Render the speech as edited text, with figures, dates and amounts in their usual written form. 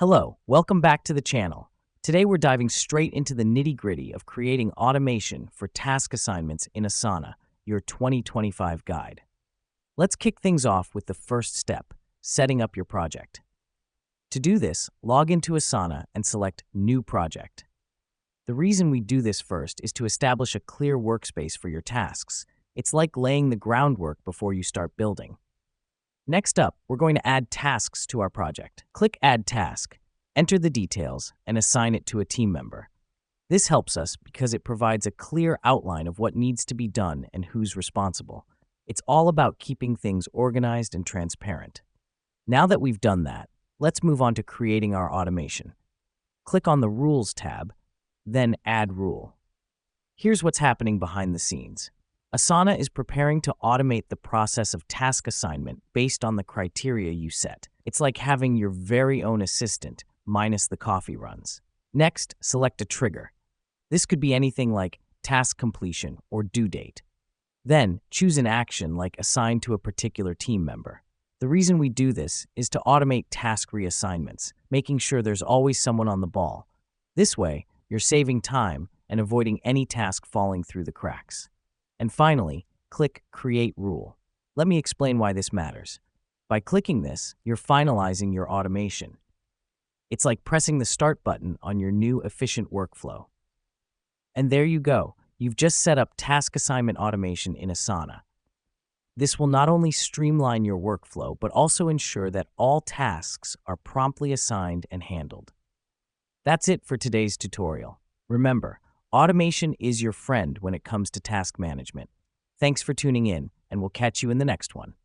Hello, welcome back to the channel. Today we're diving straight into the nitty-gritty of creating automation for task assignments in Asana, your 2025 guide. Let's kick things off with the first step, setting up your project. To do this, log into Asana and select New Project. The reason we do this first is to establish a clear workspace for your tasks. It's like laying the groundwork before you start building. Next up, we're going to add tasks to our project. Click Add Task, enter the details, and assign it to a team member. This helps us because it provides a clear outline of what needs to be done and who's responsible. It's all about keeping things organized and transparent. Now that we've done that, let's move on to creating our automation. Click on the Rules tab, then Add Rule. Here's what's happening behind the scenes. Asana is preparing to automate the process of task assignment based on the criteria you set. It's like having your very own assistant, minus the coffee runs. Next, select a trigger. This could be anything like task completion or due date. Then, choose an action like assign to a particular team member. The reason we do this is to automate task reassignments, making sure there's always someone on the ball. This way, you're saving time and avoiding any task falling through the cracks. And finally, click Create Rule. Let me explain why this matters. By clicking this, you're finalizing your automation. It's like pressing the Start button on your new efficient workflow. And there you go. You've just set up task assignment automation in Asana. This will not only streamline your workflow, but also ensure that all tasks are promptly assigned and handled. That's it for today's tutorial. Remember, automation is your friend when it comes to task management. Thanks for tuning in, and we'll catch you in the next one.